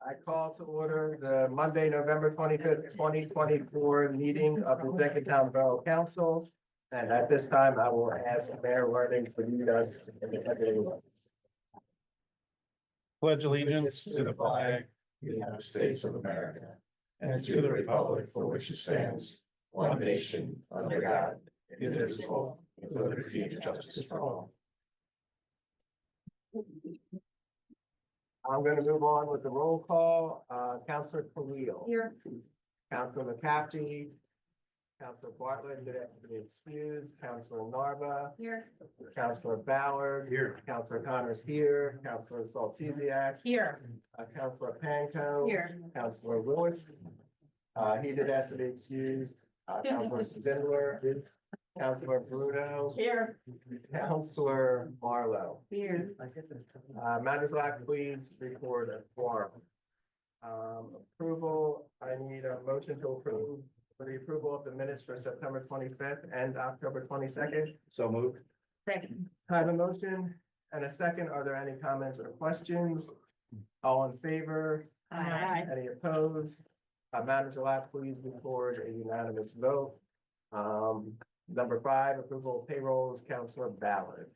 I call to order the Monday, November 25th, 2024 meeting of the Jenkintown Borough Council. And at this time, I will ask Mayor Worthing to lead us in the pledge of allegiance. Pledge allegiance to the flag of the United States of America and to the republic for which it stands, one nation, under God, indivisible, with liberty and justice for all. I'm going to move on with the roll call. Councilor Khalil. Here. Councilor McCaffrey. Councilor Bartlett, did have to be excused. Councilor Narva. Here. Councilor Ballard. Here. Councilor Connors here. Councilor Saltesiak. Here. Councilor Panko. Here. Councilor Lewis. He did ask to be excused. Councilor Spindler. Councilor Bruno. Here. Councilor Marlowe. Here. Mandelbach, please record a quorum. Approval, I need a motion to approve for the approval of the minutes for September 25th and October 22nd. So moved. Second. I have a motion and a second. Are there any comments or questions? All in favor? Aye. Any opposed? Mandelbach, please record a unanimous vote. Number 5, approval of payrolls, Councilor Ballard.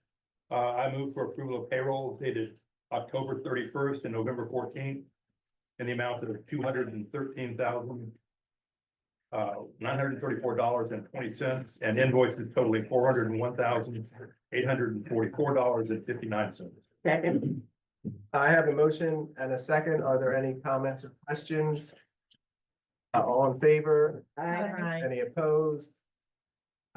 I move for approval of payrolls dated October 31st and November 14th in the amount of $213,934.20 and invoices totaling $401,844.59. Second. I have a motion and a second. Are there any comments or questions? All in favor? Aye. Any opposed?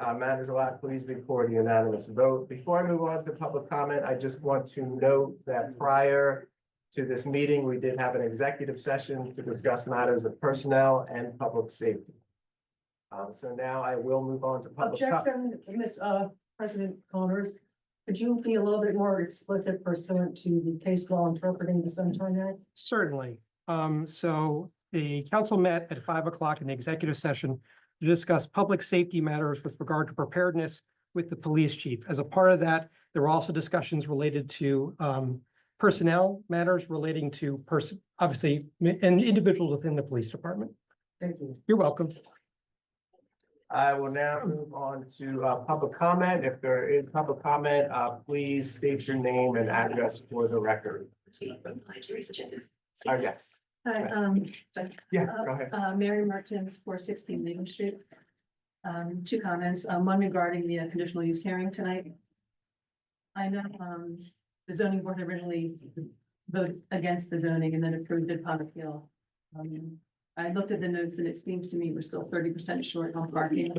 Mandelbach, please record a unanimous vote. Before I move on to public comment, I just want to note that prior to this meeting, we did have an executive session to discuss matters of personnel and public safety. So now I will move on to public. Objection, President Connors, could you be a little bit more explicit pursuant to the case law interpreting the Sunshine Act? Certainly. So the council met at 5 o'clock in the executive session to discuss public safety matters with regard to preparedness with the police chief. As a part of that, there were also discussions related to personnel matters relating to obviously, and individuals within the police department. Thank you. You're welcome. I will now move on to public comment. If there is public comment, please state your name and address for the record. Yes. Hi, Yeah, go ahead. Mary Martins, 416 Lincoln Street. 2 comments, one regarding the conditional use hearing tonight. I know, the zoning board originally voted against the zoning and then approved it upon appeal. I looked at the notes and it seems to me we're still 30% short on parking.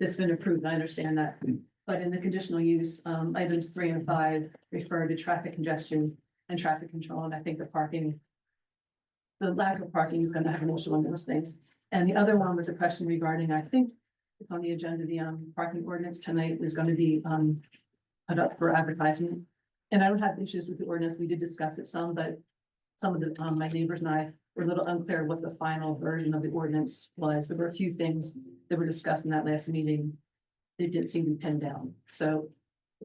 This has been approved, I understand that. But in the conditional use, items 3 and 5 refer to traffic congestion and traffic control, and I think the lack of parking is going to have an issue on those things. And the other one was a question regarding, I think it's on the agenda, the parking ordinance tonight is going to be put up for advertisement. And I don't have issues with the ordinance. We did discuss it some, but some of the my neighbors and I were a little unclear what the final version of the ordinance was. There were a few things that were discussed in that last meeting. It didn't seem to be pinned down. So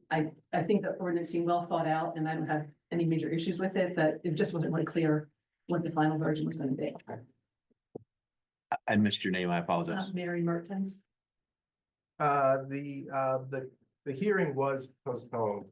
I think the ordinance seemed well thought out and I don't have any major issues with it, but it just wasn't really clear what the final version was going to be. I missed your name. I apologize. Mary Mertens. The hearing was postponed.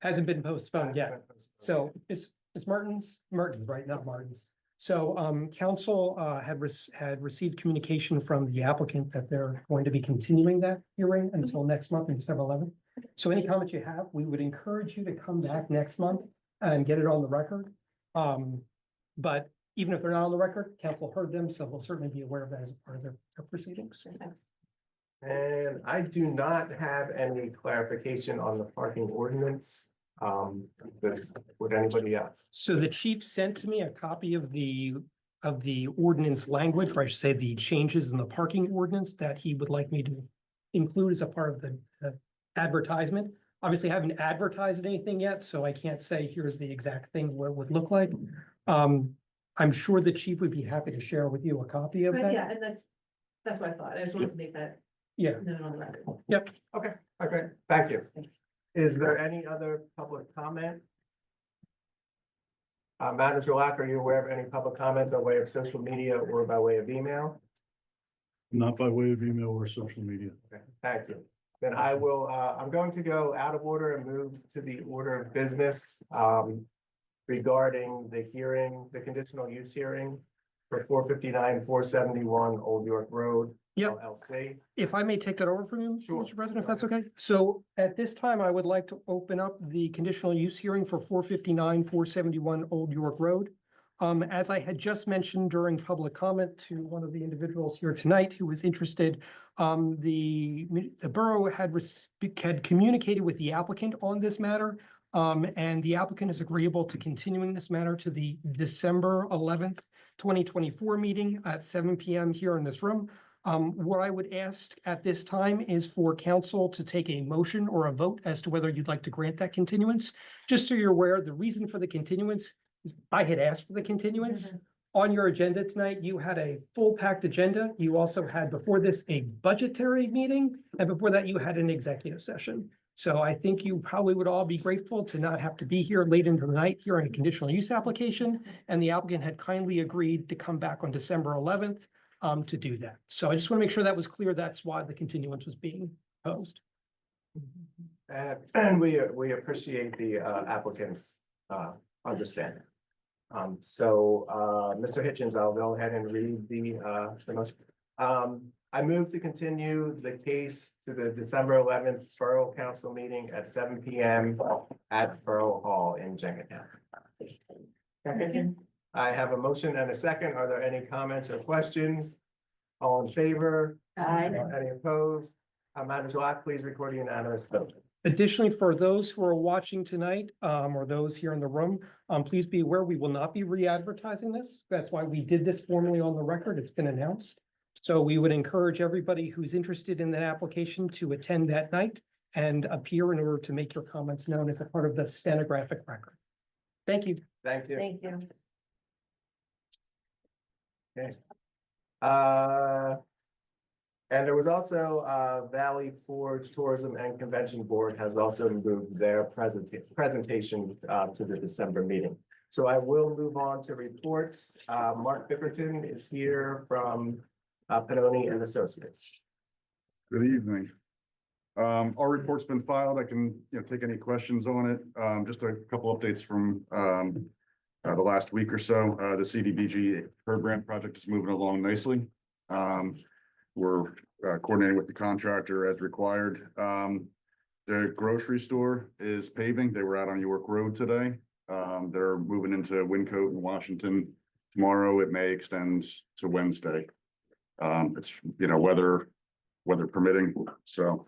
Hasn't been postponed yet. So it's Mertens, right? Not Martins. So council had received communication from the applicant that they're going to be continuing that hearing until next month, on December 11th. So any comments you have, we would encourage you to come back next month and get it on the record. But even if they're not on the record, council heard them, so we'll certainly be aware of that as a part of their proceedings. And I do not have any clarification on the parking ordinance. Would anybody else? So the chief sent to me a copy of the ordinance language, or I should say the changes in the parking ordinance that he would like me to include as a part of the advertisement. Obviously, I haven't advertised anything yet, so I can't say here's the exact thing what it would look like. I'm sure the chief would be happy to share with you a copy of Right, that. yeah, and that's what I thought. I just wanted to make that Yeah. note on the record. Okay, thank you. Thanks. Is there any other public comment? Manager Locke, are you aware of any public comment by way of social media or by way of email? Not by way of email or social media. Okay, thank you. Then I will, I'm going to go out of order and move to the order of business, regarding the hearing, the conditional use hearing for 459, 471 Old York Road. Yep. LLC. If I may take that over from you, Sure. Mr. President, if that's okay. So at this time, I would like to open up the conditional use hearing for 459, 471 Old York Road. As I had just mentioned during public comment to one of the individuals here tonight who was interested, the borough had communicated with the applicant on this matter. And the applicant is agreeable to continuing this matter to the December 11th, 2024 meeting at 7 p.m. here in this room. What I would ask at this time is for council to take a motion or a vote as to whether you'd like to grant that continuance. Just so you're aware, the reason for the continuance is I had asked for the continuance. On your agenda tonight, you had a full packed agenda. You also had before this a budgetary meeting, and before that you had an executive session. So I think you probably would all be grateful to not have to be here late into the night here on a conditional use application. And the applicant had kindly agreed to come back on December 11th to do that. So I just want to make sure that was clear. That's why the continuance was being posed. And we appreciate the applicant's understanding. Mr. Hitchens, I'll go ahead and read the motion. I move to continue the case to the December 11th Borough Council meeting at 7 p.m. at Borough Hall in Jenkintown. I have a motion and a second. Are there any comments or questions? All in favor? Aye. Any opposed? Manager Locke, please record a unanimous vote. Additionally, for those who are watching tonight, or those here in the room, please be aware we will not be re-advertising this. That's why we did this formally on the record. It's been announced. So we would encourage everybody who's interested in that application to attend that night and appear in order to make your comments known as a part of the stenographic record. Thank you. Thank you. Thank you. Okay. And there was also, Valley Forge Tourism and Convention Board has also moved their presentation, to the December meeting. So I will move on to reports. Mark Bickerton is here from, Pannoni and Associates. Good evening. Our report's been filed. I can, take any questions on it. Just a couple updates from the last week or so. The CDBG herb grant project is moving along nicely. We're coordinating with the contractor as required. The grocery store is paving. They were out on York Road today. They're moving into Wyncote in Washington tomorrow. It may extend to Wednesday. It's, weather permitting, so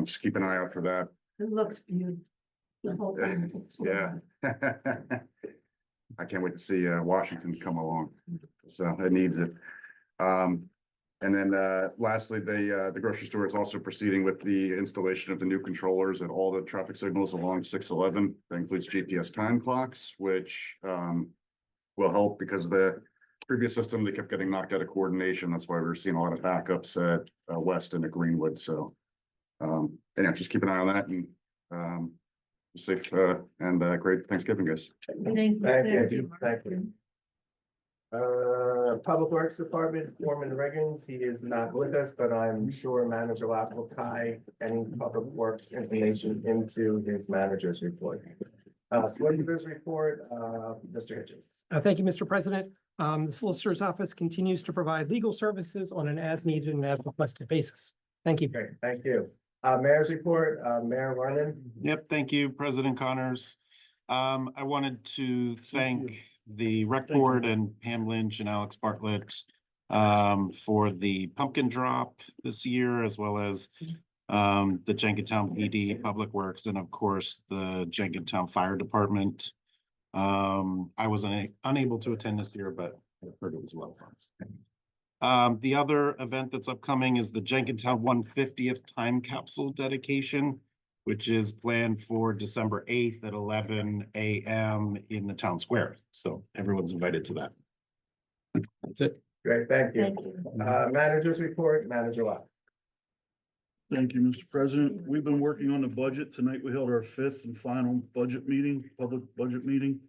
just keep an eye out for that. It looks beautiful. Yeah. I can't wait to see Washington come along, so it needs it. And then lastly, the grocery store is also proceeding with the installation of the new controllers at all the traffic signals along 611. That includes GPS time clocks, which will help because the previous system, they kept getting knocked out of coordination. That's why we were seeing a lot of backups at West and at Greenwood. So yeah, just keep an eye on that and safe and great Thanksgiving, guys. Thank you. Thank you. Thank you. Public Works Department, Foreman Riggins, he is not with us, but I'm sure Manager Locke will tie any Public Works information into his manager's report. Solicitor's report, Mr. Hitchens. Thank you, Mr. President. The Solicitor's Office continues to provide legal services on an as-needed and as-requested basis. Thank you. Great, thank you. Mayor's report, Mayor Vernon. Yep, thank you, President Connors. I wanted to thank the rec board and Pam Lynch and Alex Bartlett for the pumpkin drop this year, as well as the Jenkintown PD Public Works, and of course, the Jenkintown Fire Department. I was unable to attend this year, but I heard it was a lot of fun. The other event that's upcoming is the Jenkintown 150th time capsule dedication, which is planned for December 8th at 11 a.m. in the town square. So everyone's invited to that. That's it. Great, thank you. Thank you. Manager's report, Manager Locke. Thank you, Mr. President. We've been working on the budget. Tonight we held our fifth and final budget meeting, public budget meeting.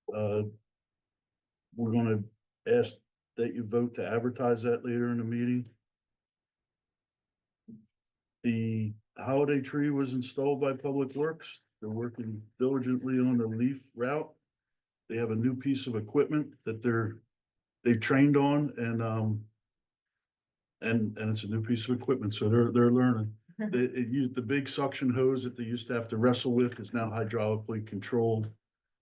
We're gonna ask that you vote to advertise that later in the meeting. The holiday tree was installed by Public Works. They're working diligently on the leaf route. They have a new piece of equipment that they've trained on and it's a new piece of equipment, so they're learning. It used the big suction hose that they used to have to wrestle with is now hydraulically controlled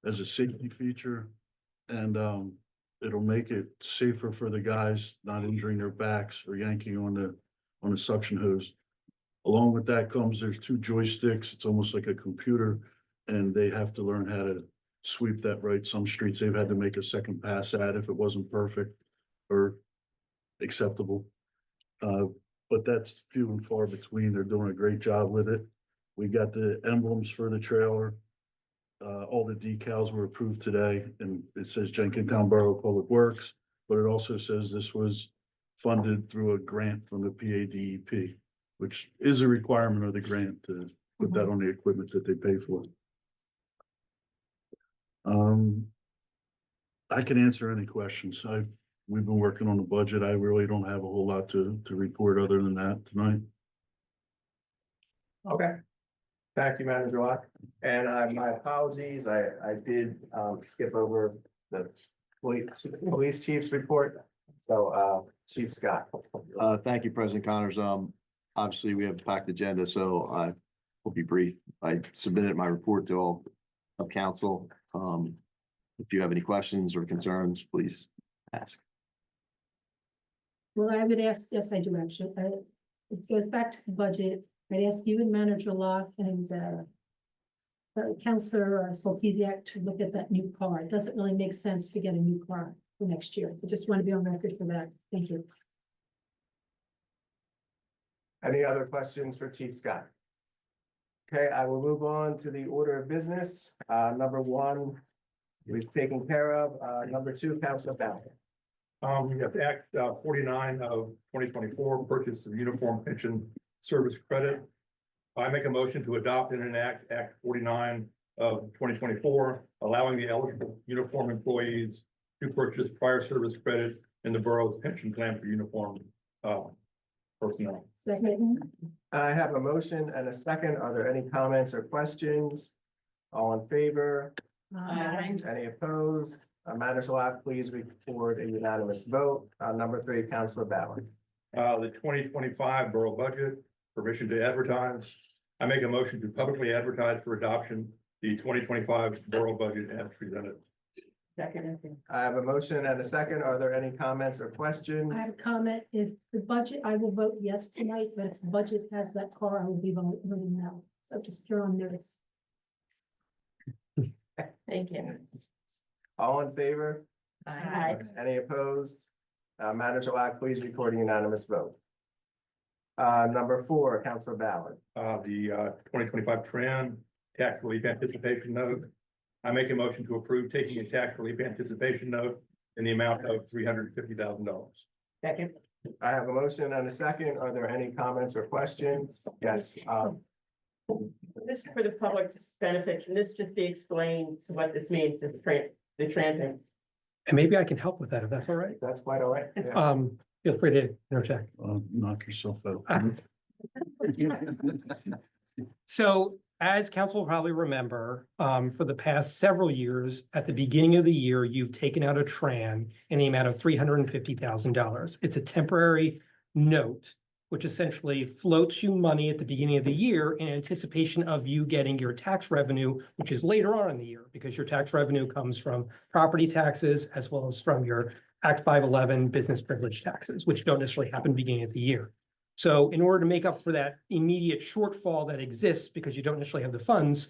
as a safety feature. And it'll make it safer for the guys not injuring their backs or yanking on the suction hose. Along with that comes, there's two joysticks. It's almost like a computer, and they have to learn how to sweep that right. Some streets they've had to make a second pass at if it wasn't perfect or acceptable. But that's few and far between. They're doing a great job with it. We got the emblems for the trailer. All the decals were approved today, and it says Jenkintown Borough Public Works, but it also says this was funded through a grant from the PADEP, which is a requirement of the grant to put that on the equipment that they pay for. I can answer any questions. We've been working on the budget. I really don't have a whole lot to report other than that tonight. Okay. Thank you, Manager Locke. And my apologies, I did skip over the police chief's report. So Chief Scott. Thank you, President Connors. Obviously, we have a packed agenda, so I will be brief. I submitted my report to all of council. If you have any questions or concerns, please ask. Well, I would ask, yes, I do actually. It goes back to the budget. I'd ask you and Manager Locke and Councilor Soltesiak to look at that new car. It doesn't really make sense to get a new car for next year. I just want to be on record for that. Thank you. Any other questions for Chief Scott? Okay, I will move on to the order of business. Number one, we've taken care of. Number two, Councilor Ballard. We have Act 49 of 2024, purchase of uniform pension service credit. I make a motion to adopt and enact Act 49 of 2024, allowing the eligible uniform employees to purchase prior service credit in the borough's pension plan for uniform personnel. Second. I have a motion and a second. Are there any comments or questions? All in favor? Any opposed? Manager Locke, please record a unanimous vote. Number three, Councilor Ballard. The 2025 borough budget, permission to advertise. I make a motion to publicly advertise for adoption the 2025 borough budget as presented. Second. I have a motion and a second. Are there any comments or questions? I have a comment. If the budget, I will vote yes tonight, but if the budget has that car, I will be voting no. So just you're on notice. Thank you. All in favor? Aye. Any opposed? Manager Locke, please record a unanimous vote. Number four, Councilor Ballard. The 2025 Tran tax relief anticipation note. I make a motion to approve taking a tax relief anticipation note in the amount of $350,000. Second. I have a motion and a second. Are there any comments or questions? Yes, This is for the public's benefit. Can this just be explained to what this means, the Tran? And maybe I can help with that if that's all right. that's quite all right. Yeah. Feel free to interject. Knock yourself out. So as council will probably remember, for the past several years, at the beginning of the year, you've taken out a Tran in the amount of $350,000. It's a temporary note, which essentially floats you money at the beginning of the year in anticipation of you getting your tax revenue, which is later on in the year, because your tax revenue comes from property taxes as well as from your Act 511 business privilege taxes, which don't necessarily happen beginning of the year. So in order to make up for that immediate shortfall that exists because you don't necessarily have the funds,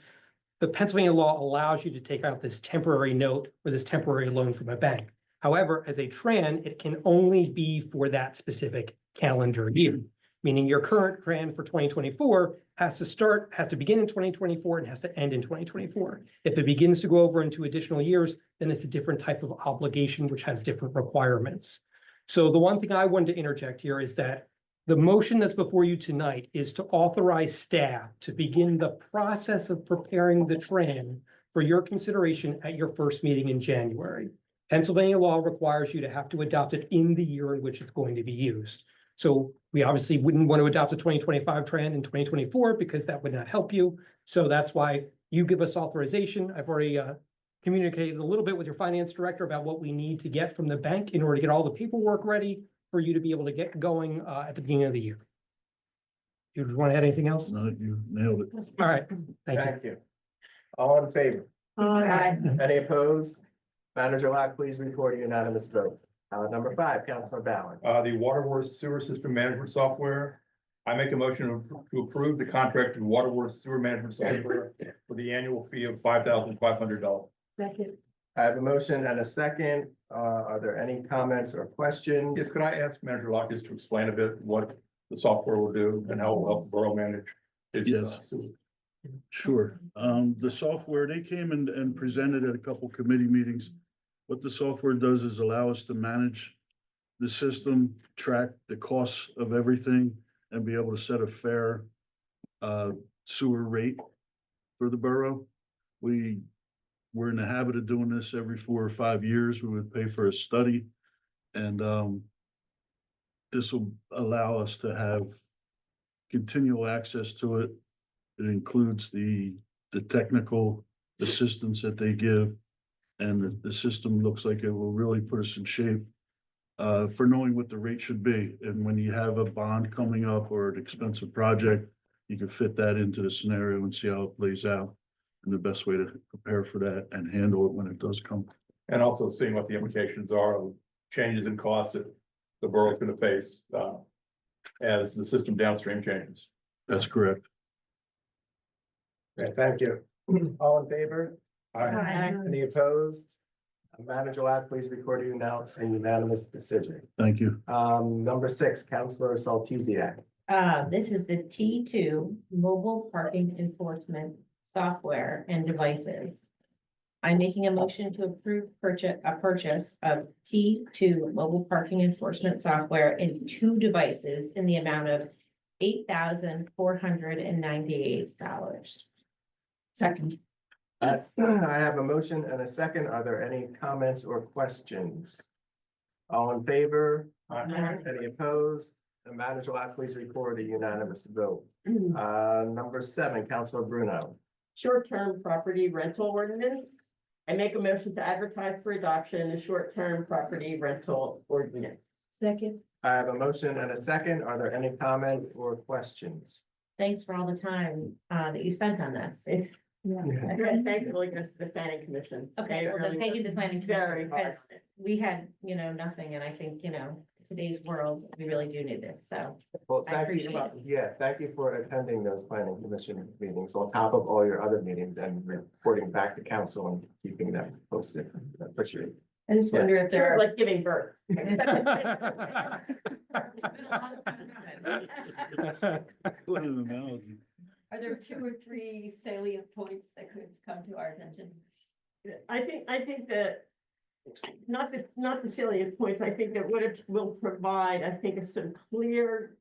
the Pennsylvania law allows you to take out this temporary note or this temporary loan from a bank. However, as a Tran, it can only be for that specific calendar year, meaning your current Tran for 2024 has to begin in 2024 and has to end in 2024. If it begins to go over into additional years, then it's a different type of obligation, which has different requirements. So the one thing I wanted to interject here is that the motion that's before you tonight is to authorize staff to begin the process of preparing the Tran for your consideration at your first meeting in January. Pennsylvania law requires you to have to adopt it in the year in which it's going to be used. So we obviously wouldn't want to adopt a 2025 trend in 2024 because that would not help you. So that's why you give us authorization. I've already communicated a little bit with your finance director about what we need to get from the bank in order to get all the paperwork ready for you to be able to get going at the beginning of the year. You want to add anything else? No, you nailed it. All right, thank you. Thank you. All in favor? Any opposed? Manager-elect, please record a unanimous vote. Number 5, Councilor Ballard. The Waterworks Sewer System Management Software. I make a motion to approve the contract with Waterworks Sewer Management Software for the annual fee of $5,500. Second. I have a motion and a second. Are there any comments or questions? Yes, could I ask Manager Locke just to explain a bit what the software will do and how it will help the borough manage? its, Yes. sewer? Sure. The software, they came and presented at a couple committee meetings. What the software does is allow us to manage the system, track the costs of everything, and be able to set a fair sewer rate for the borough. We're in the habit of doing this every 4 or 5 years. We would pay for a study. And this will allow us to have continual access to it. It includes the technical assistance that they give. And the system looks like it will really put us in shape for knowing what the rate should be. And when you have a bond coming up or an expensive project, you can fit that into the scenario and see how it plays out. And the best way to prepare for that and handle it when it does come. And also seeing what the implications are of changes in costs that the borough is going to face as the system downstream changes. That's correct. Okay, thank you. All in favor? Aye. Any opposed? Manager-elect, please record a unanimous decision. Thank you. Number 6, Councilor Saltesiak. This is the T2 mobile parking enforcement software and devices. I'm making a motion to approve a purchase of T2 mobile parking enforcement software and 2 devices in the amount of $8,498. Second. I have a motion and a second. Are there any comments or questions? All in favor? Any opposed? The manager-elect, please record a unanimous vote. Number 7, Councilor Bruno. Short-term property rental ordinance. I make a motion to advertise for adoption a short-term property rental ordinance. Second. I have a motion and a second. Are there any comments or questions? Thanks for all the time that you spent on this. Thanks really goes to the planning commission. Okay, They well, then really thank you to the planning commission, very hard. because we had, nothing, and I think, today's world, we really do need this, so. Well, I thank you. appreciate it. Yeah, thank you for attending those planning commission meetings on top of all your other meetings and reporting back to council and keeping them posted. I appreciate it. I just wonder if Sort there of are. like giving birth. What an analogy. Are there 2 or 3 salient points that could come to our attention? I think that, not the salient points, I think that what it will provide, I think, is some clear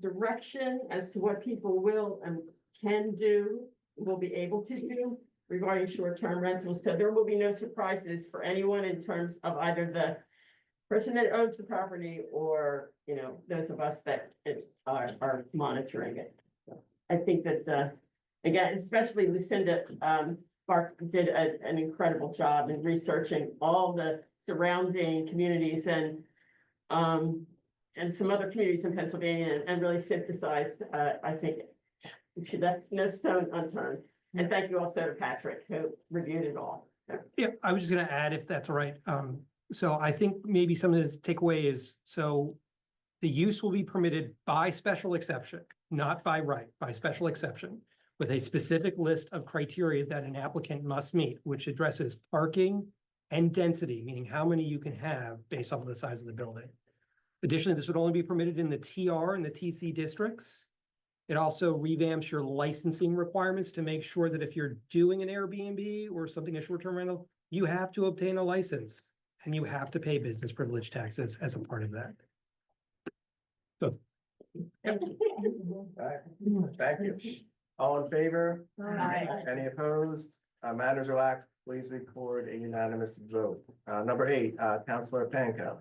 direction as to what people will and can do, will be able to do regarding short-term rentals. So there will be no surprises for anyone in terms of either the person that owns the property or, those of us that are monitoring it. I think that, again, especially Lucinda, Bark did an incredible job in researching all the surrounding communities and some other communities in Pennsylvania and really synthesized, I think she left no stone unturned. And thank you also to Patrick who reviewed it all. Yeah, I was just gonna add if that's all right. So I think maybe some of the takeaway is, so the use will be permitted by special exception, not by right, by special exception, with a specific list of criteria that an applicant must meet, which addresses parking and density, meaning how many you can have based off of the size of the building. Additionally, this would only be permitted in the TR and the TC districts. It also revamps your licensing requirements to make sure that if you're doing an Airbnb or something, a short-term rental, you have to obtain a license and you have to pay business privilege taxes as a part of that. So Thank you. All in favor? Aye. Any opposed? Manager Lax, please record a unanimous vote. Number 8, Counselor Panko.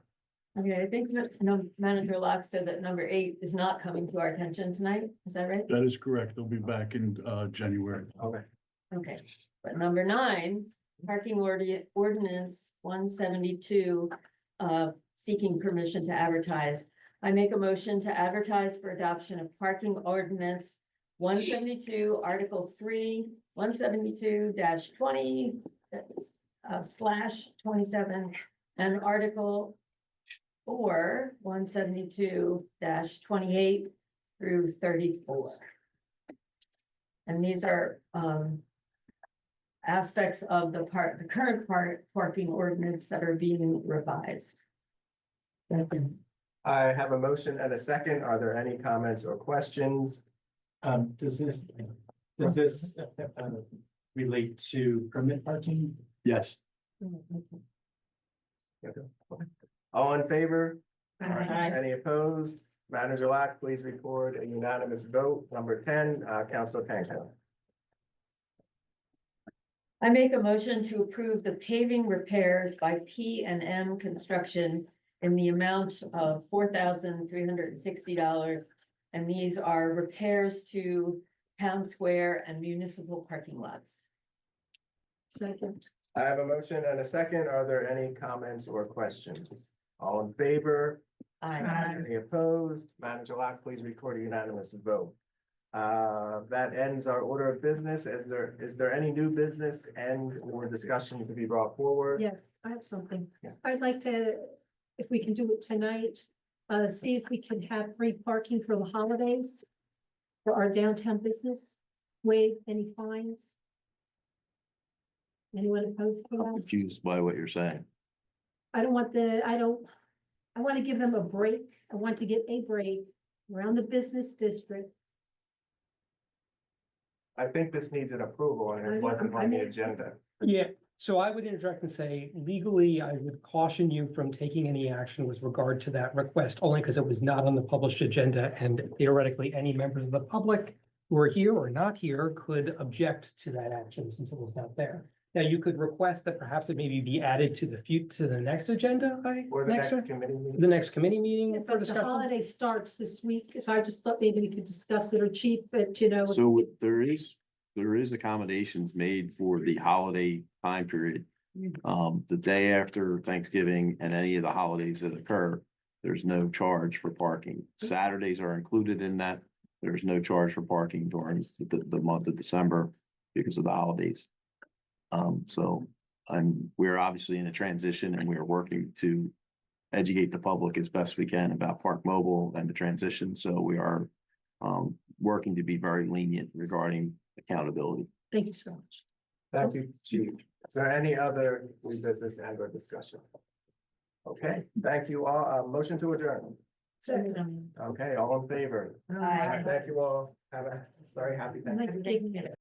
Okay, I think that, Manager Locke said that number 8 is not coming to our attention tonight. Is that right? That is correct. They'll be back in January. Okay. Okay, but number 9, parking ordinance 172, seeking permission to advertise. I make a motion to advertise for adoption of parking ordinance 172, Article 3, 172-20 /27, and Article 4, 172-28 through 34. And these are aspects of the current parking ordinance that are being revised. I have a motion and a second. Are there any comments or questions? Does this relate to permit parking? Yes. All in favor? Aye. Any opposed? Manager Lack, please record a unanimous vote. Number 10, Counselor Panko. I make a motion to approve the paving repairs by P&M Construction in the amount of $4,360. And these are repairs to Town Square and municipal parking lots. Second. I have a motion and a second. Are there any comments or questions? All in favor? Aye. Any opposed? Manager Lack, please record a unanimous vote. That ends our order of business. Is there any new business and or discussion to be brought forward? Yes, I have something. Yeah. I'd like to, if we can do it tonight, see if we can have free parking for the holidays for our downtown business, waive any fines. Anyone opposed to I'm that? confused by what you're saying. I want to give them a break. I want to get a break around the business district. I think this needs an approval and I it know, wasn't I on the mean- agenda. Yeah, so I would interject and say legally, I would caution you from taking any action with regard to that request, only because it was not on the published agenda and theoretically any members of the public who are here or not here could object to that action since it was not there. Now, you could request that perhaps it maybe be added to the next agenda, Or the next committee meeting. the next committee meeting for But the discussion. holiday starts this week, so I just thought maybe we could discuss it or chief, but you know. So there is accommodations made for the holiday time period. The day after Thanksgiving and any of the holidays that occur, there's no charge for parking. Saturdays are included in that. There's no charge for parking during the month of December because of the holidays. So we're obviously in a transition and we are working to educate the public as best we can about Park Mobile and the transition. So we are working to be very lenient regarding accountability. Thank you so much. Thank you, Chief. Is there any other new business and or discussion? Okay, thank you all. Motion to adjourn. Second. Okay, all in favor? Aye. Thank you all. Have a very happy Thanksgiving. Thanksgiving.